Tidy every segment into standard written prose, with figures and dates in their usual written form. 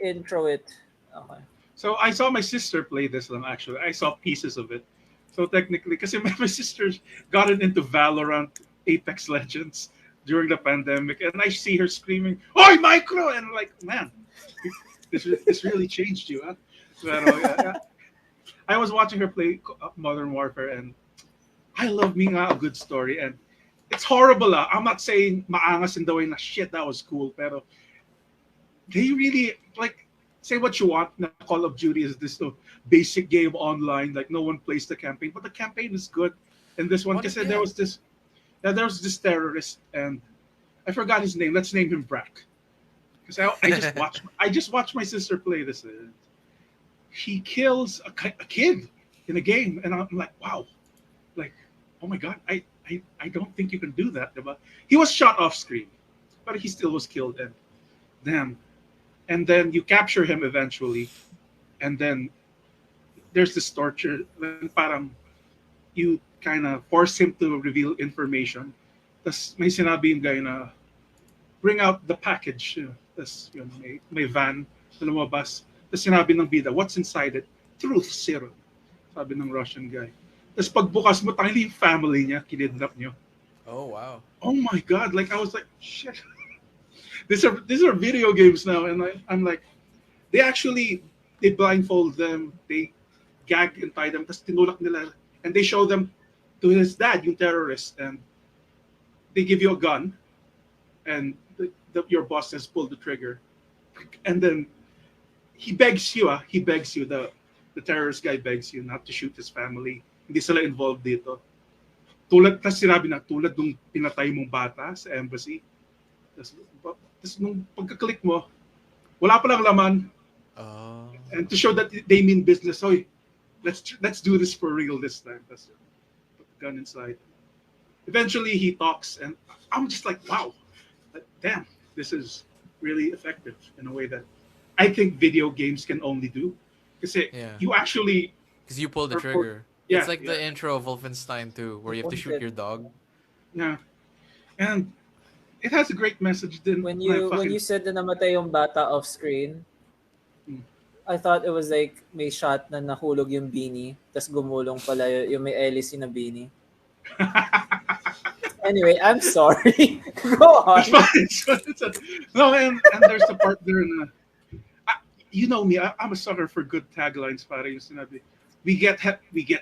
intro it. Okay. So I saw my sister play this one actually. I saw pieces of it. So technically, because my sister gotten into Valorant, Apex Legends during the pandemic, and I see her screaming, "Oi, micro!" And I'm like, man, this really changed you, huh? Pero, yeah. I was watching her play Modern Warfare, and I love me nga a good story, and it's horrible. I'm not saying maangas in the way na shit that was cool, pero they really like say what you want. Na Call of Duty is this basic game online, like no one plays the campaign, but the campaign is good. And this one, because Yeah. there was this terrorist, and I forgot his name. Let's name him Brack, because I just watched my sister play this. He kills a kid in a game, and I'm like, wow, like, oh my god, I don't think you can do that. Diba? He was shot off screen, but he still was killed. And damn, and then you capture him eventually, and then there's this torture. Then parang you kind of force him to reveal information. Tapos may sinabi yung guy na bring out the package. Tapos yun, may van na lumabas. Tapos sinabi ng bida, what's inside it? Truth serum. Sabi ng Russian guy. Tapos pagbukas mo, tangili yung family niya, kinidnap niyo. Oh wow. Oh my god! Like I was like, shit. These are video games now, and I'm like, they actually they blindfold them, they gag and tie them, tapos tinulak nila, and they show them to his dad, yung terrorist, and they give you a gun, and your boss has pulled the trigger, and then he begs you, the terrorist guy begs you not to shoot his family. Hindi sila involved dito. Tas sinabi na, tulad nung pinatay mong bata sa embassy. Tas nung pagka-click mo, wala palang laman. Oh. And to show that they mean business, oy, let's do this for real this time. That's put the gun inside. Eventually, he talks, and I'm just like, wow, damn, this is really effective in a way that I think video games can only do. Because Yeah. you actually, Because you pull the or trigger. yeah, It's like yeah, the intro of Wolfenstein 2, where you have to shoot your dog. yeah, and it has a great message. Then my When you fucking said na namatay yung bata off screen, mm. I thought it was like may shot na nahulog yung beanie, tas gumulong pala yung may hélice na beanie. Anyway, I'm sorry. Go It's on. fine. No, and there's the part there. You know me, I'm a sucker for good taglines. Para yung sinabi, we get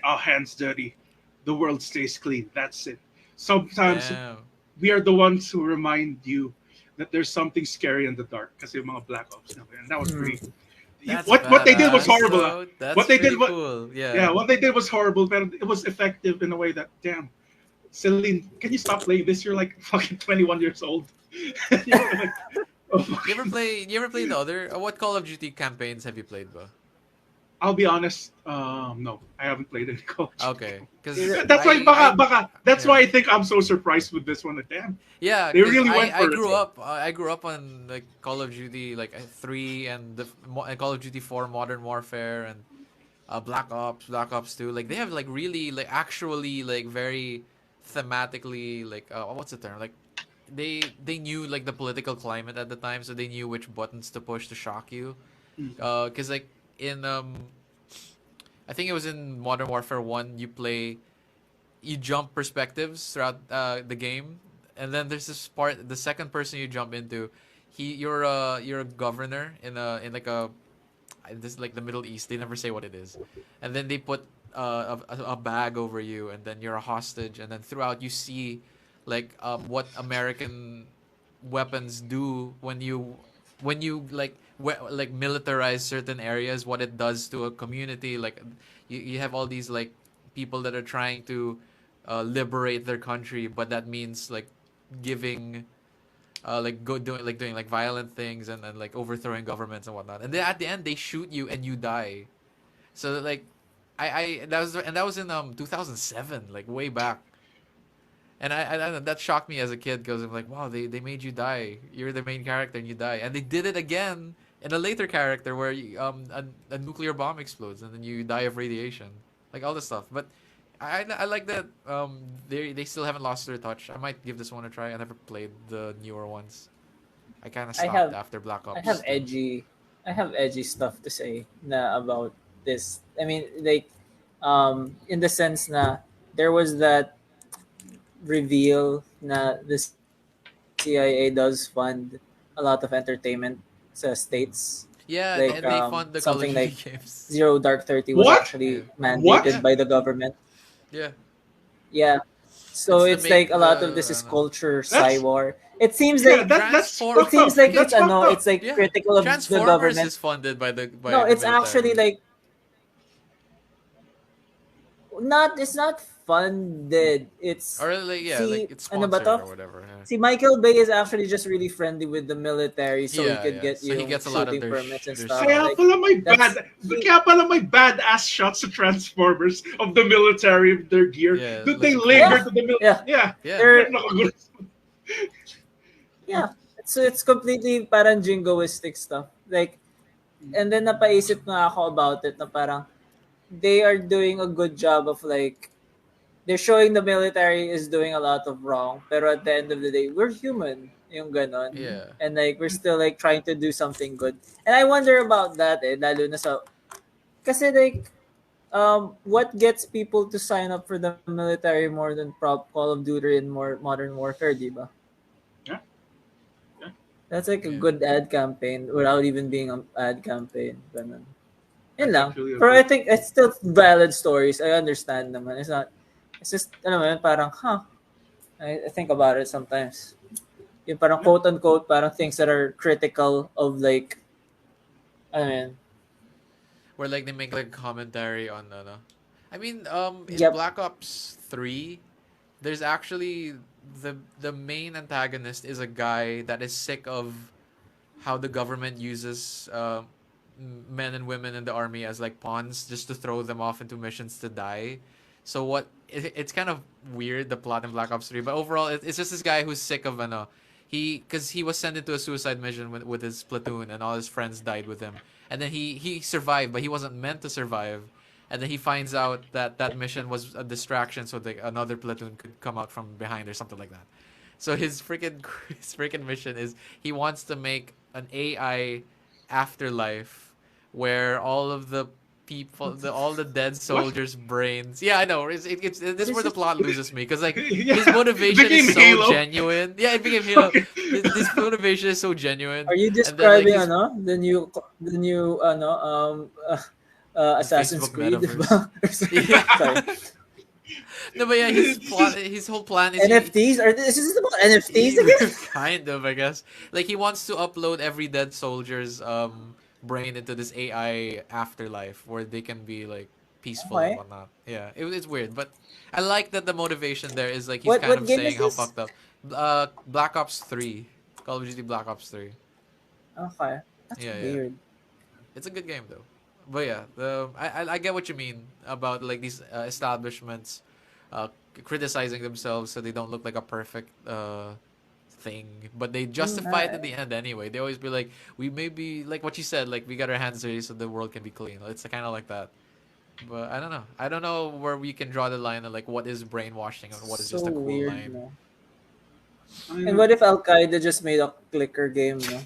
our hands dirty, the world stays clean. That's it. Sometimes Damn. we are the ones who remind you that there's something scary in the dark. Kasi yung mga Black Ops na, and that was pretty. That's What they did was badass, horrible. though. That's What they did, pretty cool. yeah, Yeah. what they did was horrible, but it was effective in a way that, damn, Celine, can you stop playing this? You're like fucking 21 years old. You're like, oh, You ever play? You ever play the other? What Call of Duty campaigns have you played, bro? I'll be honest. No, I haven't played any Call of Duty. Okay, because That's why, that's yeah. why I think I'm so surprised with this one. Like, damn, Yeah, they because really went I for grew it. up I grew up on like Call of Duty like 3 and and Call of Duty 4 Modern Warfare and Black Ops 2. Like they have like really like actually like very thematically like what's the term? Like they knew like the political climate at the time, so they knew which buttons to push to shock you. Mm. Cuz like in I think it was in Modern Warfare 1 you jump perspectives throughout the game, and then there's this part, the second person you jump into, you're a governor in like a this is like the Middle East. They never say what it is, and then they put a bag over you, and then you're a hostage, and then throughout you see like what American weapons do when you like militarize certain areas, what it does to a community. Like you have all these like people that are trying to liberate their country, but that means like giving like doing like violent things and like overthrowing governments and whatnot. And then at the end they shoot you and you die. So like that was in 2007, like way back. And that shocked me as a kid because I'm like, wow, they made you die. You're the main character and you die. And they did it again in a later character where a nuclear bomb explodes and then you die of radiation, like all this stuff. But I like that they still haven't lost their touch. I might give this one a try. I never played the newer ones. I kind of I stopped have after Black I Ops have 2. edgy I have edgy stuff to say na about this. I mean, like, in the sense na there was that reveal na the CIA does fund a lot of entertainment sa states. Like, Yeah, and they fund the something Call like of Duty games. Zero Dark 30 was What? actually Yeah, mandated What? yeah, by the government. yeah. Yeah. So It's the it's like make a lot of this the is I don't know. culture, That's cyber. It seems yeah. like That's Transform it fucked seems up. like freaking it's That's fucked it's up. like yeah. critical of the Transformers government. is funded No, by the it's actually military. like not it's not funded. It's Or like yeah, like see it's ano ba sponsored to? or whatever. Yeah. See, Michael Bay is actually just really friendly with the military so he Yeah, could yeah. get So he yung gets a lot of shooting permits and their stuff. Kaya stuff. Like pala may that's he kaya pala may badass shots of Transformers of the military of their gear. Yeah, Do like they the labor yeah, to cool. the mil? yeah. Yeah, Yeah. they're They're nakagulo. yeah. So it's completely parang jingoistic stuff. Like and then napaisip nga ako about it na parang they are doing a good job of like they're showing the military is doing a lot of wrong pero at the end of the day we're human yung ganon Yeah. and like we're still like trying to do something good and I wonder about that lalo na sa kasi like what gets people to sign up for the military more than Call of Duty and more Modern Warfare, di ba? Yeah, yeah, That's like a Yeah. good ad campaign without even being an ad campaign. Ganun. Yun I lang. feel you. Pero I think it's still valid stories. I understand naman. It's not, it's just, ano man, parang, I think about it sometimes. Yung parang Yeah. quote-unquote, parang things that are critical of like, ano yun. Where like they make like commentary on I mean, in Yep. Black Ops 3, there's actually the main antagonist is a guy that is sick of how the government uses men and women in the army as like pawns just to throw them off into missions to die. So it's kind of weird the plot in Black Ops 3, but overall it's just this guy who's sick of because he was sent into a suicide mission with his platoon and all his friends died with him, and then he survived, but he wasn't meant to survive, and then he finds out that that mission was a distraction so that another platoon could come out from behind or something like that. So his freaking his freaking mission is he wants to make an AI afterlife where all of the people, all the dead What? soldiers' brains. Yeah, I know. This What is is where the this? plot loses me because like his Yeah, it motivation became is so Halo. genuine. Yeah, it became Halo. Okay. His motivation is so genuine, Are you and then like describing his the new the Assassin's Facebook Creed, di metaverse. ba? Yeah. Sorry. No, but yeah, his whole plan is NFTs? Is this about NFTs he again? kind of, I guess. Like he wants to upload every dead soldier's brain into this AI afterlife where they can be like peaceful and Okay. whatnot. Yeah, it's weird, but I like that the motivation there is like he's What kind what of game is saying how this? fucked up. Black Ops 3, Call of Duty Black Ops 3. Okay. That's Yeah, yeah, weird. it's a good game though. But yeah, I get what you mean about like these establishments uh, criticizing themselves so they don't look like a perfect thing, but they Mm, justify it in the end anyway. They always be like, we may be like what you said, like we got our hands dirty so the world can be clean. It's kind of like that. But I don't know. I don't know where we can draw the line on like what is brainwashing and what is so just a cool weird, line. no? I And know. what if Al Qaeda just made a clicker game, no?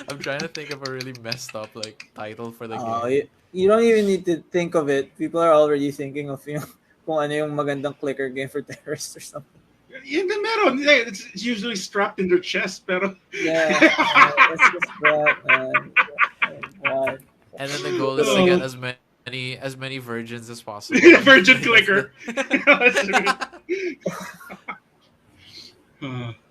I'm trying to think of a really messed up like title for the Oh, game. you don't even need to think of it. People are already thinking of yung kung ano yung magandang clicker game for terrorists or something. Yun din meron. Yeah, it's usually strapped in their chest, pero Yeah, it's just that, man. Oh, God. And then the goal is to get oh, as many virgins as possible. virgin That's the clicker. That's